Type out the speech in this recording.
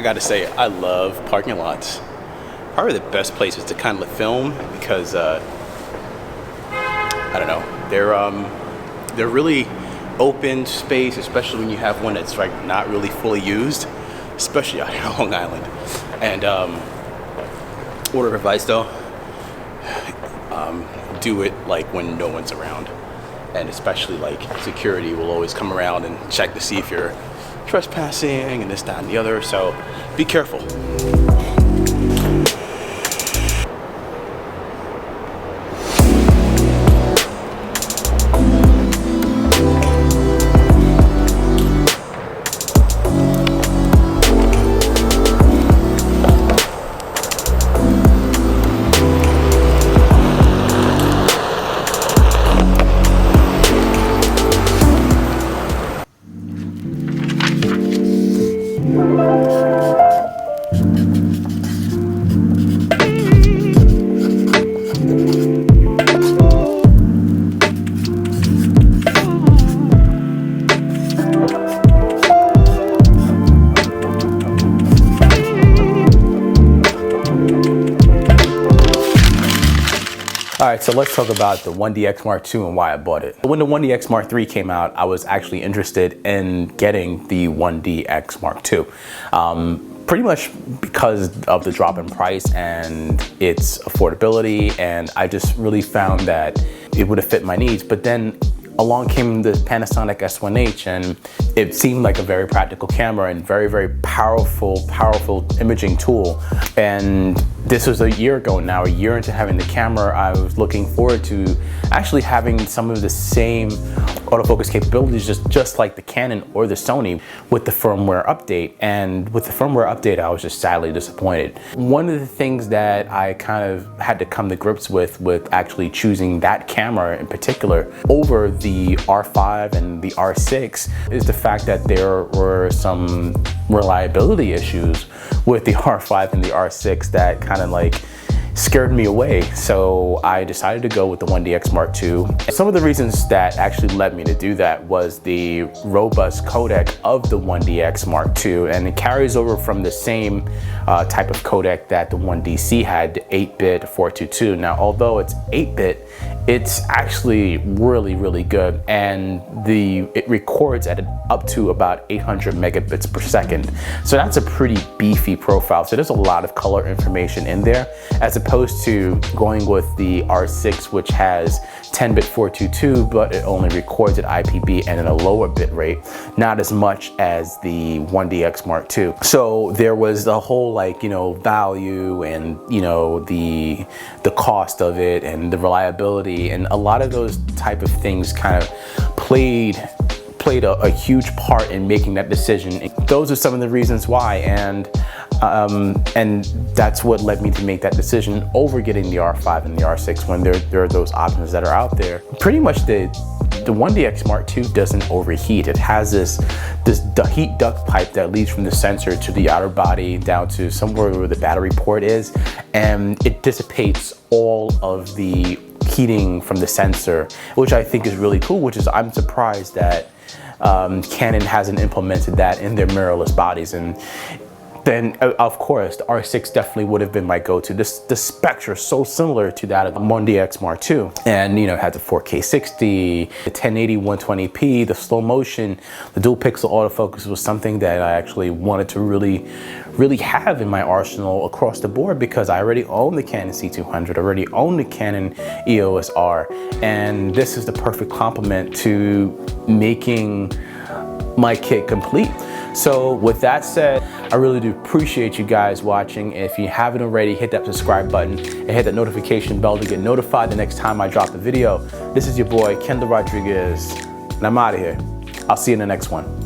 gotta say, I love parking lots. Probably the best places to kind of film because I don't know, they're really open space, especially when you have one that's like not really fully used, especially out here on Long Island. And word of advice though, do it like when no one's around, and especially like security will always come around and check to see if you're trespassing and this, that, and the other, so be careful. All right, so let's talk about the 1DX Mark II and why I bought it. When the 1DX Mark III came out, I was actually interested in getting the 1DX Mark II. Pretty much because of the drop in price and its affordability, and I just really found that it would have fit my needs. But then along came the Panasonic S1H, and it seemed like a very practical camera and very, very powerful imaging tool. And this was a year ago now, a year into having the camera, I was looking forward to actually having some of the same autofocus capabilities, just like the Canon or the Sony, with the firmware update. And with the firmware update, I was just sadly disappointed. One of the things that I kind of had to come to grips with actually choosing that camera in particular over the R5 and the R6 is the fact that there were some reliability issues with the R5 and the R6 that kind of like scared me away. So I decided to go with the 1DX Mark II. Some of the reasons that actually led me to do that was the robust codec of the 1DX Mark II, and it carries over from the same type of codec that the 1DC had, 8-bit 422. Now, although it's 8-bit, it's actually really, really good, and it records at up to about 800 megabits per second. So that's a pretty beefy profile. So there's a lot of color information in there, as opposed to going with the R6, which has 10-bit 422, but it only records at IPB and in a lower bit rate, not as much as the 1DX Mark II. So there was the whole value and the cost of it and the reliability, and a lot of those type of things kind of played a huge part in making that decision. Those are some of the reasons why, and that's what led me to make that decision over getting the R5 and the R6 when there are those options that are out there. Pretty much the 1DX Mark II doesn't overheat. It has this heat duct pipe that leads from the sensor to the outer body down to somewhere where the battery port is, and it dissipates all of the heating from the sensor, which I think is really cool, which is I'm surprised that Canon hasn't implemented that in their mirrorless bodies. And then of course the R6 definitely would have been my go-to. The specs are so similar to that of the 1DX Mark II, and it had the 4K 60, the 1080 120p, the slow motion, the dual pixel autofocus was something that I actually wanted to really have in my arsenal across the board, because I already own the Canon C200, already own the Canon EOS R, and this is the perfect complement to making my kit complete. So with that said, I really do appreciate you guys watching. If you haven't already, hit that subscribe button and hit that notification bell to get notified the next time I drop a video. This is your boy, Kendall Rodriguez, and I'm out of here. I'll see you in the next one.